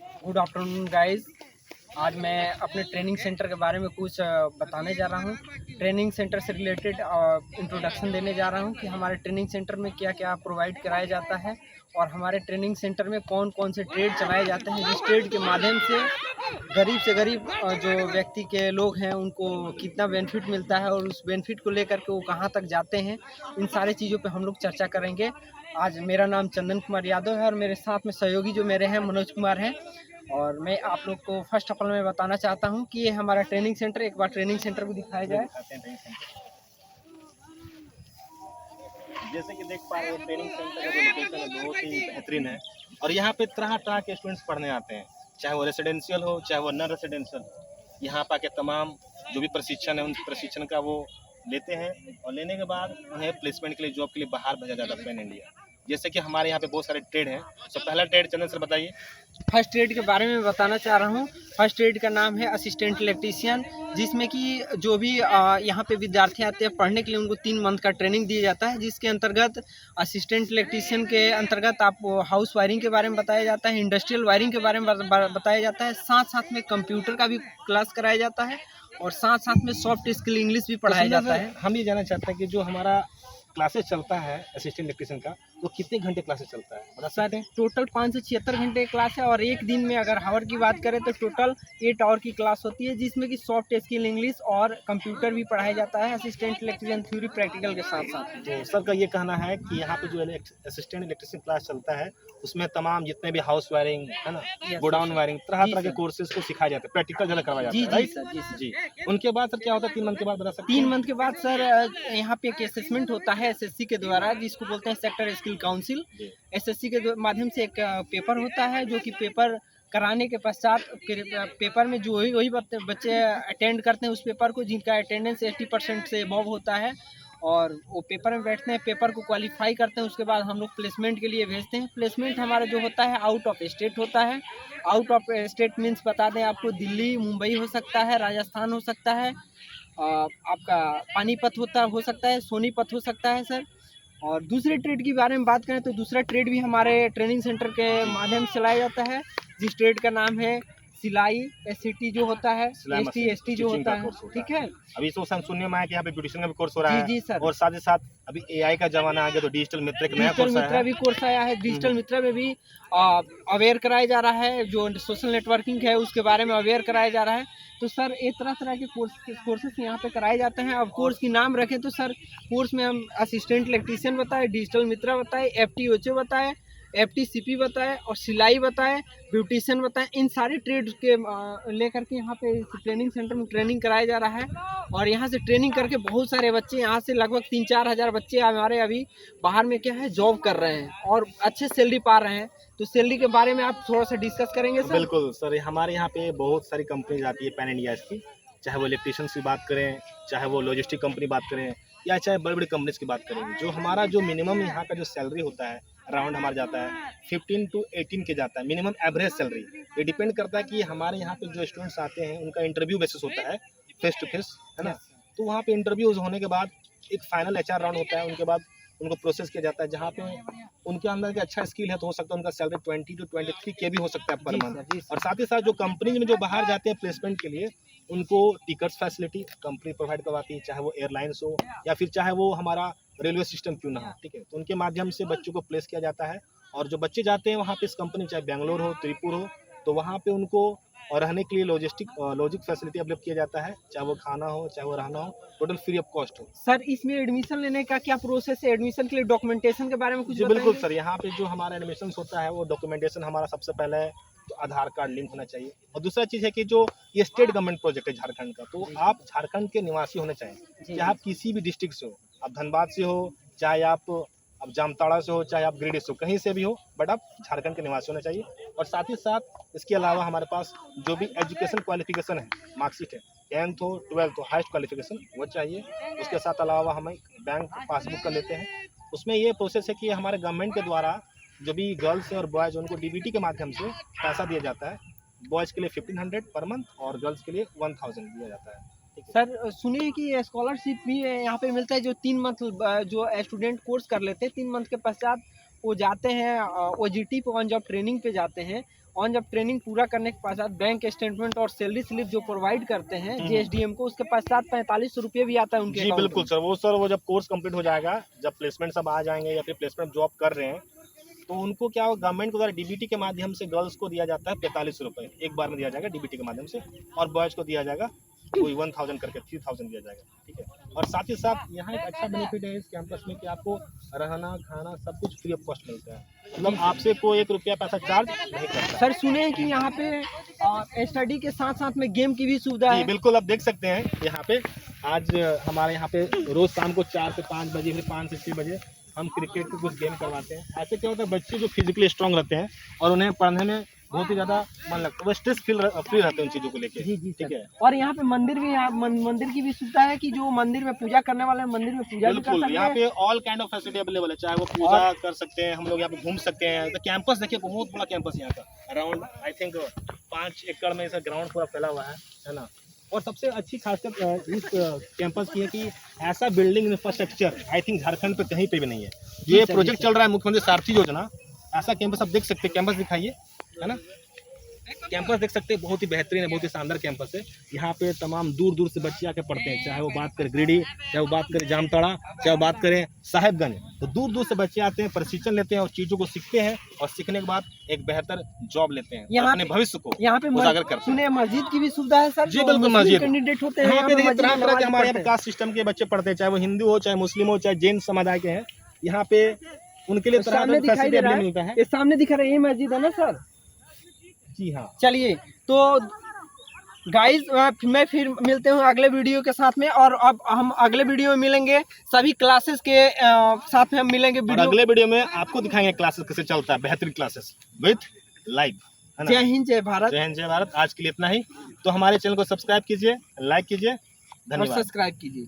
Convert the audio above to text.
Good afternoon guys. आज मैं अपने ट्रेनिंग सेंटर के बारे में कुछ बताने जा रहा हूँ। ट्रेनिंग सेंटर से रिलेटेड इंट्रोडक्शन देने जा रहा हूँ कि हमारे ट्रेनिंग सेंटर में क्या क्या प्रोवाइड कराया जाता है और हमारे ट्रेनिंग सेंटर में कौन कौन से ट्रेड चलाए जाते हैं, जिस ट्रेड के माध्यम से गरीब जो व्यक्ति के लोग हैं उनको कितना बेनिफिट मिलता है और उस बेनिफिट को लेकर के वो कहाँ तक जाते हैं। इन सारी चीज़ों पे हम लोग चर्चा करेंगे। आज मेरा नाम चंदन कुमार यादव है और मेरे साथ में सहयोगी जो मेरे हैं मनोज कुमार हैं। और मैं आप लोग को फर्स्ट ऑफ ऑल मैं बताना चाहता हूं कि ये हमारा ट्रेनिंग सेंटर, एक बार ट्रेनिंग सेंटर को दिखाया जाए। जैसे कि देख पा रहे हैं ट्रेनिंग सेंटर का जो लोकेशन है बहुत ही बेहतरीन है और यहाँ पे तरह तरह के स्टूडेंट्स पढ़ने आते हैं, चाहे वो रेसिडेंशियल हो चाहे वो नॉन रेसिडेंशियल। यहाँ पर आके तमाम जो भी प्रशिक्षण है उन प्रशिक्षण का वो लेते हैं और लेने के बाद उन्हें प्लेसमेंट के लिए, जॉब के लिए बाहर भेजा जाता है पैन इंडिया। जैसे कि हमारे यहाँ पे बहुत सारे ट्रेड हैं। तो पहला ट्रेड चंदन सर बताइए। फर्स्ट ट्रेड के बारे में बताना चाह रहा हूँ। फर्स्ट ट्रेड का नाम है असिस्टेंट इलेक्ट्रीशियन, जिसमें कि जो भी यहाँ पे विद्यार्थी आते हैं पढ़ने के लिए उनको 3 मंथ का ट्रेनिंग दिया जाता है, जिसके अंतर्गत असिस्टेंट इलेक्ट्रीशियन के अंतर्गत आपको हाउस वायरिंग के बारे में बताया जाता है, इंडस्ट्रियल वायरिंग के बारे में बताया जाता है, साथ साथ में कंप्यूटर का भी क्लास कराया जाता है और साथ साथ में सॉफ्ट स्किल इंग्लिश भी पढ़ाया जाता है। हम ये जानना चाहते हैं कि जो हमारा क्लासेस चलता है असिस्टेंट इलेक्ट्रीशियन का, तो कितने घंटे क्लासेस चलता है बता सकते हैं? टोटल 5 से 76 घंटे क्लास है और एक दिन में अगर हावर की बात करें तो टोटल 8 आवर की क्लास होती है, जिसमें कि सॉफ्ट स्किल इंग्लिश और कंप्यूटर भी पढ़ाया जाता है असिस्टेंट इलेक्ट्रीशियन थ्योरी प्रैक्टिकल के साथ साथ। तो सर का ये कहना है कि यहाँ पे जो असिस्टेंट इलेक्ट्रीशियन क्लास चलता है उसमें तमाम जितने भी हाउस वायरिंग है ना, गोडाउन वायरिंग, तरह तरह के कोर्सेज को सिखाया जाता है, प्रैक्टिकल ज़्यादा करवाया जाता है। जी सर, जी सर। जी, उनके बाद सर क्या होता है 3 मंथ के बाद बता सकते हैं? 3 मंथ के बाद सर यहाँ पे एक असेसमेंट होता है एसएससी के द्वारा, जिसको बोलते हैं सेक्टर स्किल काउंसिल। एसएससी के माध्यम से एक पेपर होता है, जो कि पेपर कराने के पश्चात पेपर में जो वही बच्चे अटेंड करते हैं उस पेपर को, जिनका अटेंडेंस 80% से अबव होता है और वो पेपर में बैठते हैं, पेपर को क्वालिफाई करते हैं। उसके बाद हम लोग प्लेसमेंट के लिए भेजते हैं। प्लेसमेंट हमारा जो होता है आउट ऑफ स्टेट होता है। आउट ऑफ स्टेट मीन्स बता दें आपको, दिल्ली, मुंबई हो सकता है, राजस्थान हो सकता है, आपका पानीपत हो सकता है, सोनीपत हो सकता है सर। और दूसरे ट्रेड के बारे में बात करें तो दूसरा ट्रेड भी हमारे ट्रेनिंग सेंटर के माध्यम से चलाया जाता है, जिस ट्रेड का नाम है सिलाई, एससीटी जो होता है, एसटी जो होता है, ठीक है। अभी तो सुनने में आया कि यहाँ पे ब्यूटिशियन का भी कोर्स हो रहा है। जी सर। और साथ ही साथ अभी एआई का जमाना आ गया तो डिजिटल मित्र का नया कोर्स आया है। भी कोर्स आया है। डिजिटल मित्र में भी अवेयर कराया जा रहा है, जो सोशल नेटवर्किंग है उसके बारे में अवेयर कराया जा रहा है। तो सर ये तरह तरह के कोर्सेस यहाँ पे कराए जाते हैं। अब कोर्स की नाम रखें तो सर कोर्स में हम असिस्टेंट इलेक्ट्रीशियन बताए, डिजिटल मित्र बताए, FTOC बताए, FTCP बताए और सिलाई बताए, ब्यूटिशियन बताए। इन सारे ट्रेड के लेकर के यहाँ पे ट्रेनिंग सेंटर में ट्रेनिंग कराया जा रहा है और यहाँ से ट्रेनिंग करके बहुत सारे बच्चे, यहाँ से लगभग 3-4 हज़ार बच्चे हमारे अभी बाहर में क्या है जॉब कर रहे हैं और अच्छे सैलरी पा रहे हैं। तो सैलरी के बारे में आप थोड़ा सा डिस्कस करेंगे सर? बिल्कुल सर, हमारे यहाँ पे बहुत सारी कंपनीज आती है पैन इंडिया की, चाहे वो इलेक्ट्रीशियंस की बात करें, चाहे वो लॉजिस्टिक कंपनी बात करें या चाहे बड़ी बड़ी कंपनीज की बात करें। जो हमारा जो मिनिमम यहाँ का जो सैलरी होता है अराउंड हमारा जाता है 15 to 18 के जाता है, मिनिमम एवरेज सैलरी। ये डिपेंड करता है कि हमारे यहाँ पे जो स्टूडेंट्स आते हैं उनका इंटरव्यू बेसिस होता है, फेस टू फेस, है ना। तो वहाँ पे इंटरव्यूज होने के बाद एक फाइनल HR राउंड होता है, उनके बाद उनको प्रोसेस किया जाता है, जहाँ पे उनके अंदर का अच्छा स्किल है तो हो सकता है उनका सैलरी 20 to 23 के भी हो सकता है पर मंथ। और साथ ही साथ जो कंपनी में जो बाहर जाते हैं प्लेसमेंट के लिए, उनको टिकट्स फैसिलिटी कंपनी प्रोवाइड करवाती है, चाहे वो एयरलाइंस हो या फिर चाहे वो हमारा रेलवे सिस्टम क्यों ना हो, ठीक है। तो उनके माध्यम से बच्चों को प्लेस किया जाता है और जो बच्चे जाते हैं वहाँ पे इस कंपनी, चाहे बेंगलोर हो, त्रिपुर हो, तो वहाँ पे उनको और रहने के लिए लॉजिक फैसिलिटी अवेलेबल किया जाता है, चाहे वो खाना हो चाहे वो रहना हो, टोटल फ्री ऑफ कॉस्ट हो। सर इसमें एडमिशन लेने का क्या प्रोसेस है? एडमिशन के लिए डॉक्यूमेंटेशन के बारे में कुछ जी बिल्कुल सर, यहाँ पे जो हमारा एडमिशन होता है वो डॉक्यूमेंटेशन हमारा सबसे पहले है तो आधार कार्ड लिंक होना चाहिए। और दूसरा चीज़ है कि जो ये स्टेट गवर्नमेंट प्रोजेक्ट है झारखंड का, तो आप झारखंड के निवासी होने चाहिए, चाहे आप किसी भी डिस्ट्रिक्ट से हो, आप धनबाद से हो, चाहे आप जामताड़ा से हो, चाहे आप गिरिडीह से हो, कहीं से भी हो, बट आप झारखंड के निवासी होने चाहिए। और साथ ही साथ इसके अलावा हमारे पास जो भी एजुकेशन क्वालिफिकेशन है, मार्कशीट है, 10th हो 12th हो, हाईएस्ट क्वालिफिकेशन वो चाहिए। उसके साथ अलावा हम बैंक पासबुक कर लेते हैं। उसमें ये प्रोसेस है कि हमारे गवर्नमेंट के द्वारा जो भी गर्ल्स और बॉयज़ उनको DBT के माध्यम से पैसा दिया जाता है। बॉयज़ के लिए 1500 पर मंथ और गर्ल्स के लिए 1000 दिया जाता है। सर सुनिए कि स्कॉलरशिप भी यहाँ पे मिलता है, जो 3 मंथ जो स्टूडेंट कोर्स कर लेते हैं 3 मंथ के पश्चात वो जाते हैं OJT पे, ऑन जॉब ट्रेनिंग पे जाते हैं। ऑन जॉब ट्रेनिंग पूरा करने के पश्चात बैंक स्टेटमेंट और सैलरी स्लिप जो प्रोवाइड करते हैं JSDM को, उसके पश्चात 4500 रुपये भी आता है उनके जी account बिल्कुल में। सर, वो जब कोर्स कंप्लीट हो जाएगा, जब प्लेसमेंट सब आ जाएंगे या फिर प्लेसमेंट जॉब कर रहे हैं, तो उनको क्या गवर्नमेंट के द्वारा डीबीटी के माध्यम से गर्ल्स को दिया जाता है 45 रुपये एक बार में दिया जाएगा डीबीटी के माध्यम से, और बॉयज़ को दिया जाएगा कोई 1000 करके 3000 दिया जाएगा, ठीक है। और साथ ही साथ यहाँ एक अच्छा बेनिफिट है इस कैंपस में कि आपको रहना खाना सब कुछ फ्री ऑफ कॉस्ट मिलता है, मतलब आपसे कोई 1 रुपया पैसा चार्ज नहीं करता। सर सुने हैं कि यहाँ पे स्टडी के साथ साथ में गेम की भी सुविधा जी है। बिल्कुल, आप देख सकते हैं यहाँ पे आज हमारे यहाँ पे रोज शाम को 4 से 5 बजे, फिर 5 से 6 बजे हम क्रिकेट के कुछ गेम करवाते हैं। ऐसे क्या होता है, बच्चे जो फिजिकली स्ट्रांग रहते हैं और उन्हें पढ़ने में बहुत ही ज़्यादा मन लगता है, वो स्ट्रेस फ्री रहते हैं उन चीज़ों को लेके। जी जी ठीक है। और यहाँ पे मंदिर भी, यहाँ मंदिर की भी सुविधा है कि जो मंदिर में पूजा करने वाले हैं, मंदिर में पूजा भी कर बिल्कुल, सकते यहाँ हैं। पे all kind of facility available है, चाहे वो पूजा कर सकते हैं, हम लोग यहाँ पे घूम सकते हैं। तो कैंपस देखिए, बहुत बड़ा कैंपस यहाँ का, अराउंड आई थिंक 5 एकड़ में इसका ग्राउंड पूरा फैला हुआ है ना। और सबसे अच्छी खासियत इस कैंपस की है कि ऐसा building infrastructure I think Jharkhand पे कहीं पे भी नहीं है। ये प्रोजेक्ट चल रहा है मुख्यमंत्री सारथी योजना, ऐसा कैंपस आप देख सकते हैं। कैंपस दिखाइए, है ना, कैंपस देख सकते हैं, बहुत ही बेहतरीन है, बहुत ही शानदार कैंपस है। यहाँ पे तमाम दूर दूर से बच्चे आके पढ़ते हैं, चाहे वो बात करें गिरिडीह, चाहे वो बात करें जामताड़ा, चाहे वो बात करें साहेबगंज, तो दूर दूर से बच्चे आते हैं, प्रशिक्षण लेते हैं और चीज़ों को सीखते हैं, और सीखने के बाद एक बेहतर जॉब लेते हैं, यहाँ अपने भविष्य को यहाँ पे उजागर करते हैं। सुने मस्जिद की भी सुविधा है सर। जी बिल्कुल, मस्जिद कैंडिडेट होते हैं यहाँ पे देखिए, मस्जिद में तरह तरह के नमाज हमारे यहाँ पढ़ते पे कास्ट सिस्टम के बच्चे पढ़ते हैं, चाहे वो हिंदू हो, चाहे मुस्लिम हो, चाहे जैन समुदाय के हैं। यहाँ पे उनके लिए हैं। तरह सामने तरह दिखाई दे रहा है, मिलता है। ये सामने दिखा रहा है, ये मस्जिद है ना सर। जी हाँ, चलिए तो गाइस, मैं फिर मिलते हूँ अगले वीडियो के साथ में, और अब हम अगले वीडियो में मिलेंगे, सभी क्लासेस के साथ में हम मिलेंगे। और वीडियो अगले वीडियो में आपको दिखाएंगे क्लासेस कैसे चलता है, बेहतरीन क्लासेस विथ लाइव, है ना। जय हिंद, जय भारत। जय हिंद, जय भारत। आज के लिए इतना ही। तो हमारे चैनल को सब्सक्राइब कीजिए, लाइक कीजिए, और धन्यवाद। सब्सक्राइब कीजिए।